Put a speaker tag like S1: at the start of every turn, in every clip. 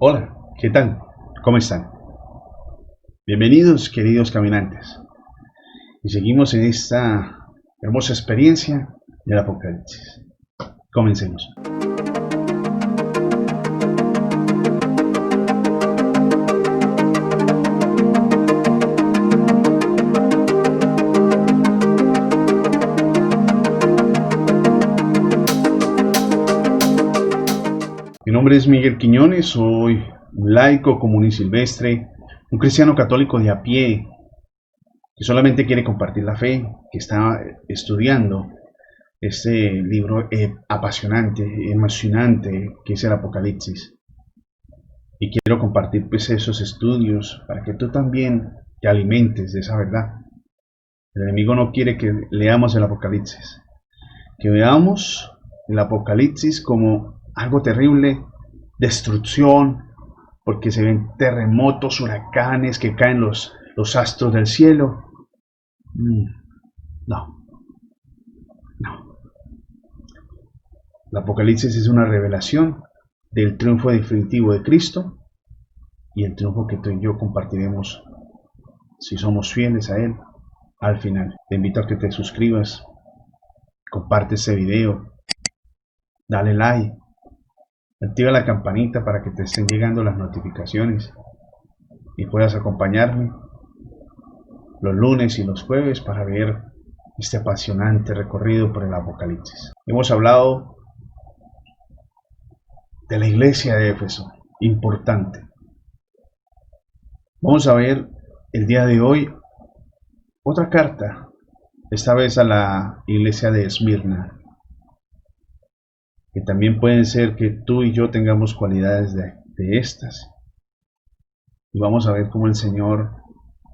S1: Hola, ¿qué tal? ¿Cómo están? Bienvenidos, queridos caminantes. Y seguimos en esta hermosa experiencia del Apocalipsis. Comencemos. Mi nombre es Miguel Quiñones, soy un laico común y silvestre, un cristiano católico de a pie, que solamente quiere compartir la fe, que está estudiando este libro apasionante, emocionante, que es el Apocalipsis. Y quiero compartir pues esos estudios para que tú también te alimentes de esa verdad. El enemigo no quiere que leamos el Apocalipsis, que veamos el Apocalipsis como algo terrible, destrucción, porque se ven terremotos, huracanes, que caen los astros del cielo. No, no. El Apocalipsis es una revelación del triunfo definitivo de Cristo y el triunfo que tú y yo compartiremos si somos fieles a Él al final. Te invito a que te suscribas, comparte este video, dale like, activa la campanita para que te estén llegando las notificaciones y puedas acompañarme los lunes y los jueves para ver este apasionante recorrido por el Apocalipsis. Hemos hablado de la iglesia de Éfeso, importante. Vamos a ver el día de hoy otra carta, esta vez a la iglesia de Esmirna, que también pueden ser que tú y yo tengamos cualidades de estas. Y vamos a ver cómo el Señor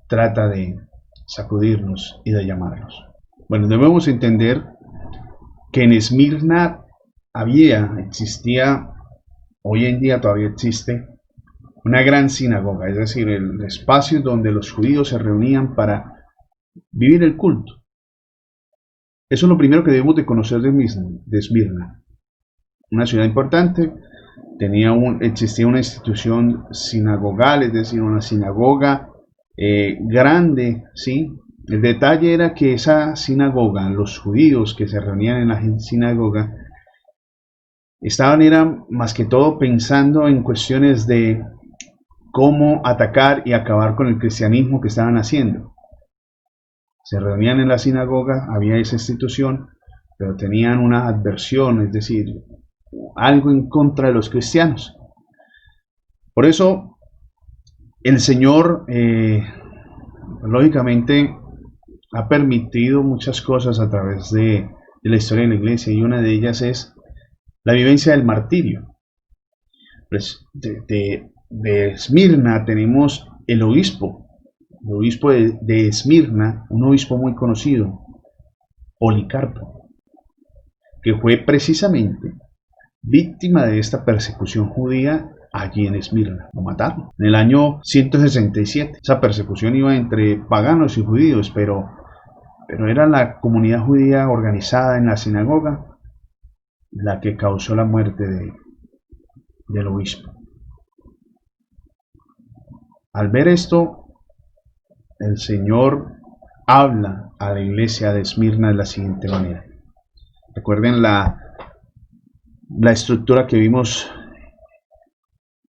S1: trata de sacudirnos y de llamarnos. Bueno, debemos entender que en Esmirna existía, hoy en día todavía existe, una gran sinagoga, es decir, el espacio donde los judíos se reunían para vivir el culto. Eso es lo primero que debemos de conocer de Esmirna. Una ciudad importante, existía una institución sinagogal, es decir, una sinagoga grande, ¿sí? El detalle era que esa sinagoga, los judíos que se reunían en la sinagoga, eran más que todo pensando en cuestiones de cómo atacar y acabar con el cristianismo que estaban haciendo. Se reunían en la sinagoga, había esa institución, pero tenían una adversión, es decir, algo en contra de los cristianos. Por eso el Señor, lógicamente, ha permitido muchas cosas a través de la historia de la iglesia, y una de ellas es la vivencia del martirio. Pues de Esmirna tenemos el obispo de Esmirna, un obispo muy conocido, Policarpo, que fue precisamente víctima de esta persecución judía allí en Esmirna. Lo mataron en el año 167. Esa persecución iba entre paganos y judíos, pero era la comunidad judía organizada en la sinagoga la que causó la muerte del obispo. Al ver esto, el Señor habla a la iglesia de Esmirna de la siguiente manera. Recuerden la estructura que vimos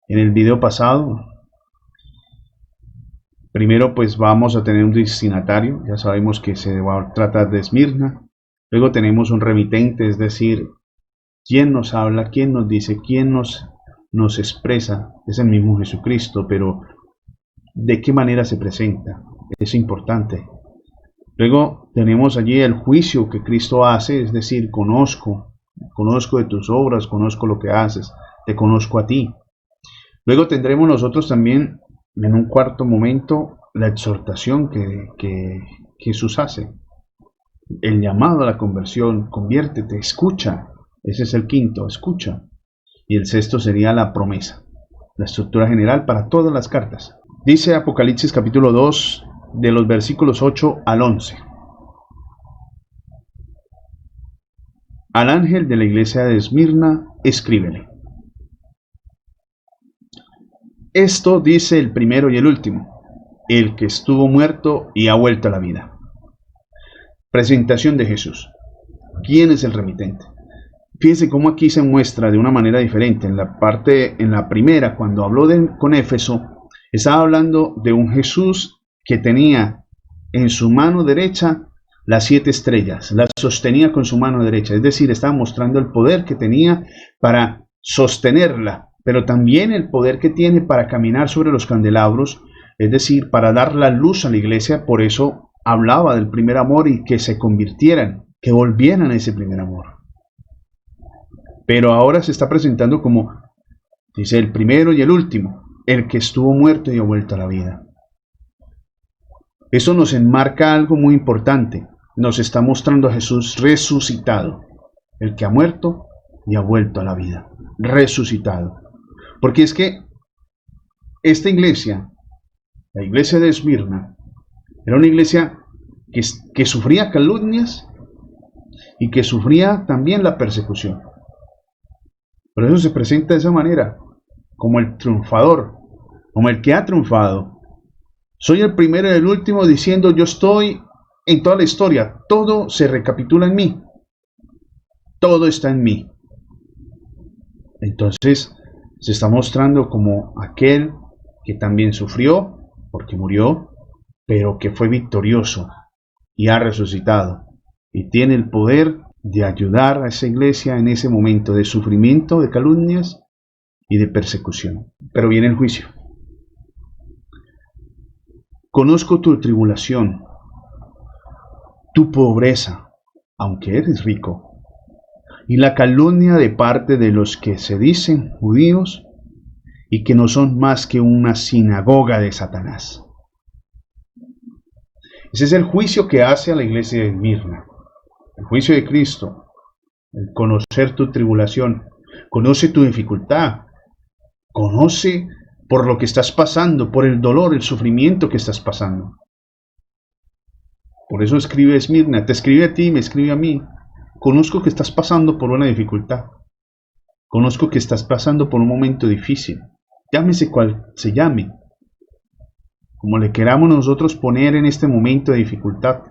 S1: en el video pasado. Primero pues vamos a tener un destinatario, ya sabemos que se va a tratar de Esmirna. Luego tenemos un remitente, es decir, quién nos habla, quién nos dice, quién nos expresa, es el mismo Jesucristo, pero de qué manera se presenta, es importante. Luego tenemos allí el juicio que Cristo hace, es decir, conozco de tus obras, conozco lo que haces, te conozco a ti. Luego tendremos nosotros también, en un cuarto momento, la exhortación que Jesús hace, el llamado a la conversión, conviértete, escucha. Ese es el quinto, escucha. Y el sexto sería la promesa, la estructura general para todas las cartas. Dice Apocalipsis capítulo 2, de los versículos 8 al 11. Al ángel de la iglesia de Esmirna, escríbele. Esto dice el primero y el último, el que estuvo muerto y ha vuelto a la vida. Presentación de Jesús. ¿Quién es el remitente? Fíjense cómo aquí se muestra de una manera diferente. En la primera, cuando habló con Éfeso, estaba hablando de un Jesús que tenía en su mano derecha las 7 estrellas, las sostenía con su mano derecha, es decir, estaba mostrando el poder que tenía para sostenerla, pero también el poder que tiene para caminar sobre los candelabros, es decir, para dar la luz a la iglesia. Por eso hablaba del primer amor y que se convirtieran, que volvieran a ese primer amor. Pero ahora se está presentando como, dice, el primero y el último, el que estuvo muerto y ha vuelto a la vida. Eso nos enmarca algo muy importante. Nos está mostrando a Jesús resucitado, el que ha muerto y ha vuelto a la vida, resucitado. Porque es que esta iglesia, la iglesia de Esmirna, era una iglesia que sufría calumnias y que sufría también la persecución. Por eso se presenta de esa manera, como el triunfador, como el que ha triunfado. Soy el primero y el último, diciendo, yo estoy en toda la historia, todo se recapitula en mí, todo está en mí. Entonces se está mostrando como aquel que también sufrió, porque murió, pero que fue victorioso y ha resucitado, y tiene el poder de ayudar a esa iglesia en ese momento de sufrimiento, de calumnias y de persecución. Pero viene el juicio. Conozco tu tribulación, tu pobreza, aunque eres rico, y la calumnia de parte de los que se dicen judíos y que no son más que una sinagoga de Satanás. Ese es el juicio que hace a la iglesia de Esmirna, el juicio de Cristo, el conocer tu tribulación, conoce tu dificultad, conoce por lo que estás pasando, por el dolor, el sufrimiento que estás pasando. Por eso escribe Esmirna, te escribe a ti, me escribe a mí. Conozco que estás pasando por una dificultad. Conozco que estás pasando por un momento difícil. Llámese cual se llame. Como le queramos nosotros poner en este momento de dificultad.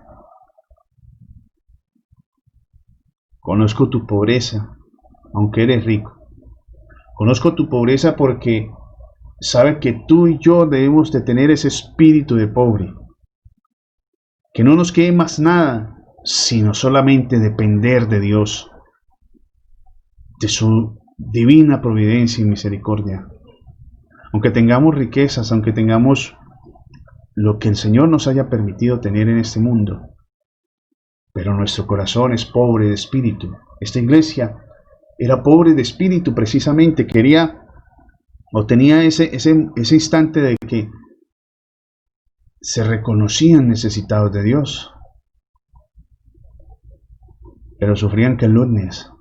S1: Conozco tu pobreza, aunque eres rico. Conozco tu pobreza porque sabe que tú y yo debemos de tener ese espíritu de pobre. Que no nos quede más nada, sino solamente depender de Dios, de su divina providencia y misericordia. Aunque tengamos riquezas, aunque tengamos lo que el Señor nos haya permitido tener en este mundo, pero nuestro corazón es pobre de espíritu. Esta iglesia era pobre de espíritu precisamente, quería o tenía ese instante de que se reconocían necesitados de Dios, pero sufrían calumnias.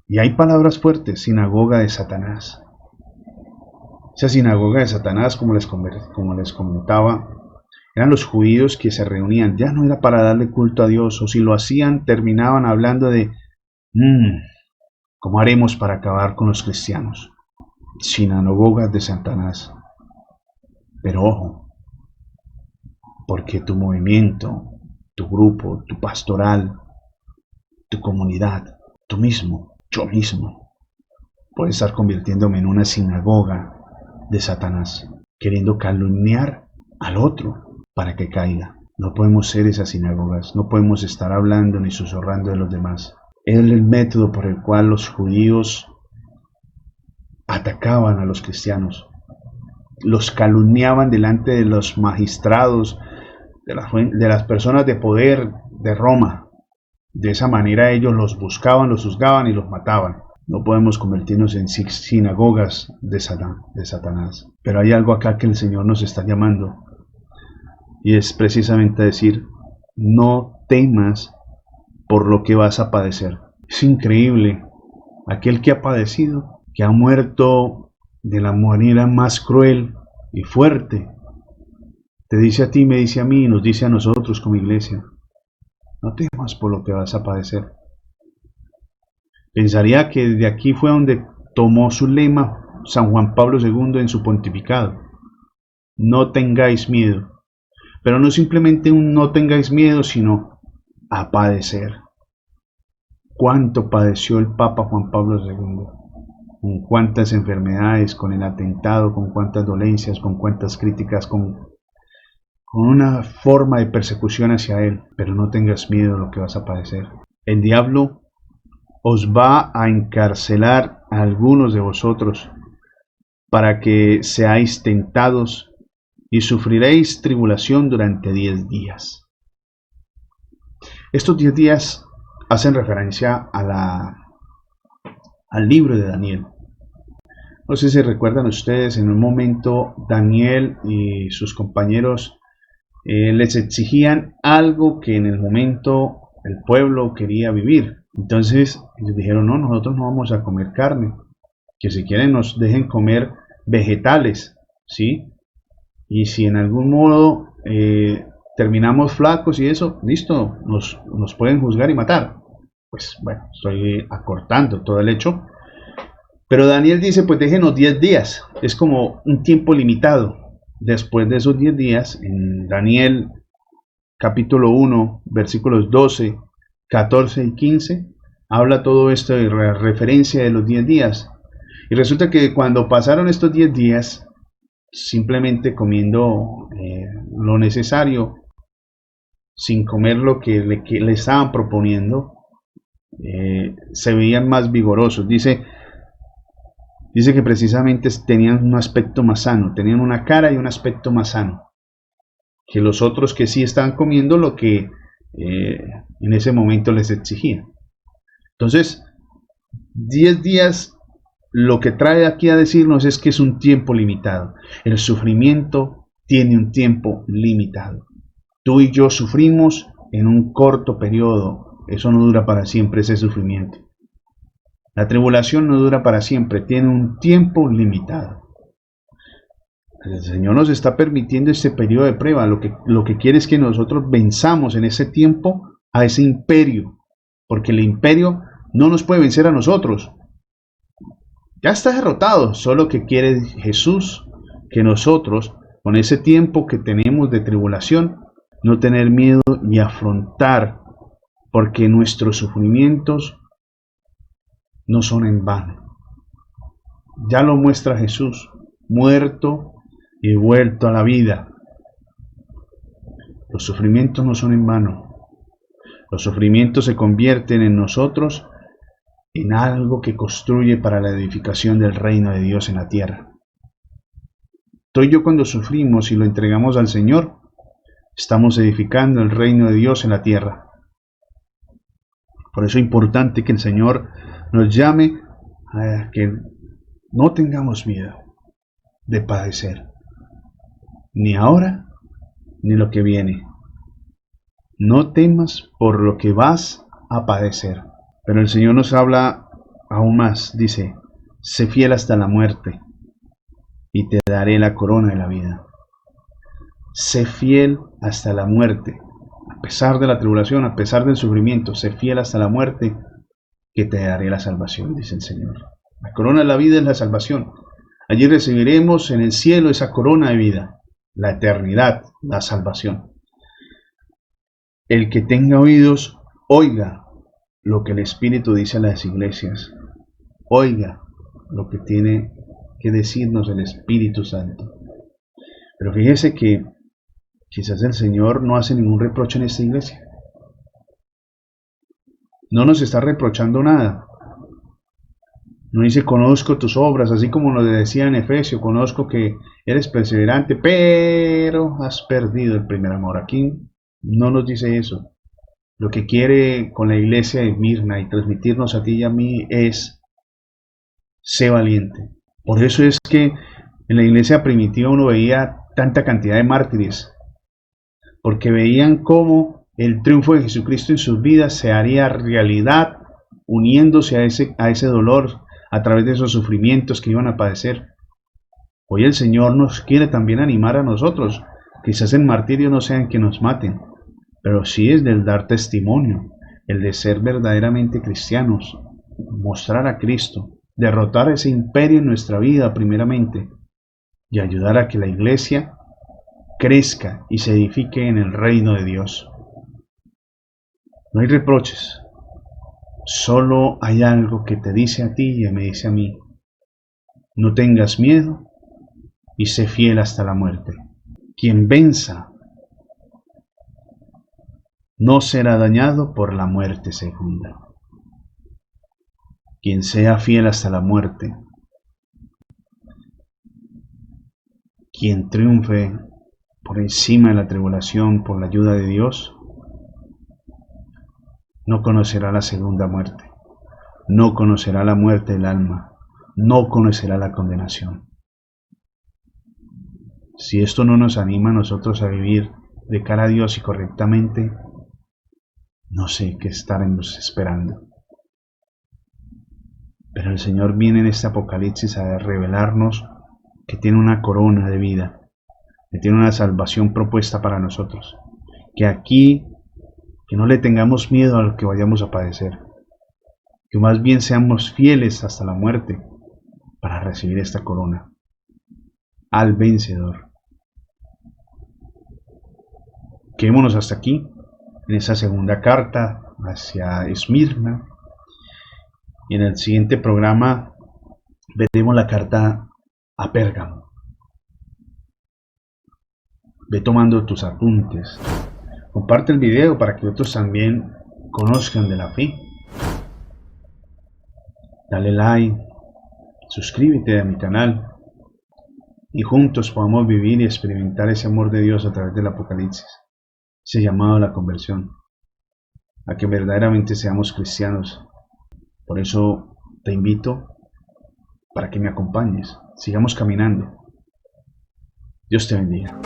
S1: Y hay palabras fuertes, sinagoga de Satanás. Esa sinagoga de Satanás, como les comentaba, eran los judíos que se reunían. Ya no era para darle culto a Dios, o si lo hacían, terminaban hablando de ¿cómo haremos para acabar con los cristianos? Sinagogas de Satanás. Pero ojo, porque tu movimiento, tu grupo, tu pastoral, tu comunidad, tú mismo, yo mismo, puede estar convirtiéndome en una sinagoga de Satanás, queriendo calumniar al otro para que caiga. No podemos ser esas sinagogas, no podemos estar hablando ni susurrando de los demás. Es el método por el cual los judíos atacaban a los cristianos, los calumniaban delante de los magistrados, de las personas de poder de Roma. De esa manera ellos los buscaban, los juzgaban y los mataban. No podemos convertirnos en sinagogas de Satanás. Pero hay algo acá que el Señor nos está llamando, y es precisamente decir, no temas por lo que vas a padecer. Es increíble, aquel que ha padecido, que ha muerto de la manera más cruel y fuerte, te dice a ti, me dice a mí, y nos dice a nosotros como iglesia, no temas por lo que vas a padecer. Pensaría que de aquí fue donde tomó su lema San Juan Pablo II en su pontificado. No tengáis miedo. Pero no simplemente un no tengáis miedo, sino a padecer. ¿Cuánto padeció el Papa Juan Pablo II? Con cuántas enfermedades, con el atentado, con cuántas dolencias, con cuántas críticas, con una forma de persecución hacia él. Pero no tengas miedo de lo que vas a padecer. El diablo os va a encarcelar a algunos de vosotros para que seáis tentados y sufriréis tribulación durante 10 días. Estos 10 días hacen referencia al libro de Daniel. No sé si recuerdan ustedes, en un momento Daniel y sus compañeros les exigían algo que en el momento el pueblo quería vivir. Entonces ellos dijeron, no, nosotros no vamos a comer carne, que si quieren nos dejen comer vegetales, ¿sí? Y si en algún modo terminamos flacos y eso, listo, nos pueden juzgar y matar. Pues bueno, estoy acortando todo el hecho. Pero Daniel dice, pues déjenos 10 días, es como un tiempo limitado. Después de esos 10 días, en Daniel capítulo 1, versículos 12, 14 y 15, habla todo esto de referencia de los 10 días. Y resulta que cuando pasaron estos 10 días, simplemente comiendo lo necesario, sin comer lo que le estaban proponiendo, se veían más vigorosos. Dice que precisamente tenían un aspecto más sano, tenían una cara y un aspecto más sano que los otros que sí estaban comiendo lo que en ese momento les exigían. Entonces, 10 días lo que trae aquí a decirnos es que es un tiempo limitado. El sufrimiento tiene un tiempo limitado. Tú y yo sufrimos en un corto periodo. Eso no dura para siempre, ese sufrimiento. La tribulación no dura para siempre, tiene un tiempo limitado. El Señor nos está permitiendo este periodo de prueba. Lo que quiere es que nosotros venzamos en ese tiempo a ese imperio, porque el imperio no nos puede vencer a nosotros. Ya está derrotado, solo que quiere Jesús que nosotros, con ese tiempo que tenemos de tribulación, no tener miedo y afrontar, porque nuestros sufrimientos no son en vano. Ya lo muestra Jesús, muerto y vuelto a la vida. Los sufrimientos no son en vano. Los sufrimientos se convierten en nosotros en algo que construye para la edificación del reino de Dios en la tierra. Tú y yo, cuando sufrimos y lo entregamos al Señor, estamos edificando el reino de Dios en la tierra. Por eso es importante que el Señor nos llame a que no tengamos miedo de padecer, ni ahora ni lo que viene. No temas por lo que vas a padecer. Pero el Señor nos habla aún más, dice, sé fiel hasta la muerte y te daré la corona de la vida. Sé fiel hasta la muerte, a pesar de la tribulación, a pesar del sufrimiento, sé fiel hasta la muerte que te daré la salvación, dice el Señor. La corona de la vida es la salvación. Allí recibiremos en el cielo esa corona de vida, la eternidad, la salvación. El que tenga oídos, oiga lo que el Espíritu dice a las iglesias. Oiga lo que tiene que decirnos el Espíritu Santo. Pero fíjese que quizás el Señor no hace ningún reproche en esta iglesia. No nos está reprochando nada. No dice, conozco tus obras, así como nos decía en Efesios, conozco que eres perseverante, pero has perdido el primer amor. Aquí no nos dice eso. Lo que quiere con la iglesia de Mirna y transmitirnos a ti y a mí es, sé valiente. Por eso es que en la iglesia primitiva uno veía tanta cantidad de mártires, porque veían cómo el triunfo de Jesucristo en sus vidas se haría realidad, uniéndose a ese dolor a través de esos sufrimientos que iban a padecer. Hoy el Señor nos quiere también animar a nosotros. Quizás el martirio no sea en que nos maten, pero sí es del dar testimonio, el de ser verdaderamente cristianos, mostrar a Cristo, derrotar ese imperio en nuestra vida primeramente y ayudar a que la iglesia crezca y se edifique en el reino de Dios. No hay reproches, solo hay algo que te dice a ti y me dice a mí: no tengas miedo y sé fiel hasta la muerte. Quien venza no será dañado por la muerte segunda. Quien sea fiel hasta la muerte, quien triunfe por encima de la tribulación por la ayuda de Dios, no conocerá la segunda muerte, no conocerá la muerte del alma, no conocerá la condenación. Si esto no nos anima a nosotros a vivir de cara a Dios y correctamente, no sé qué estaremos esperando. Pero el Señor viene en este Apocalipsis a revelarnos que tiene una corona de vida, que tiene una salvación propuesta para nosotros, que aquí, que no le tengamos miedo a lo que vayamos a padecer, que más bien seamos fieles hasta la muerte para recibir esta corona al vencedor. Quedémonos hasta aquí en esa segunda carta hacia Esmirna, y en el siguiente programa veremos la carta a Pérgamo. Ve tomando tus apuntes, comparte el video para que otros también conozcan de la fe. Dale like, suscríbete a mi canal y juntos podamos vivir y experimentar ese amor de Dios a través del Apocalipsis, ese llamado a la conversión, a que verdaderamente seamos cristianos. Por eso te invito para que me acompañes, sigamos caminando. Dios te bendiga.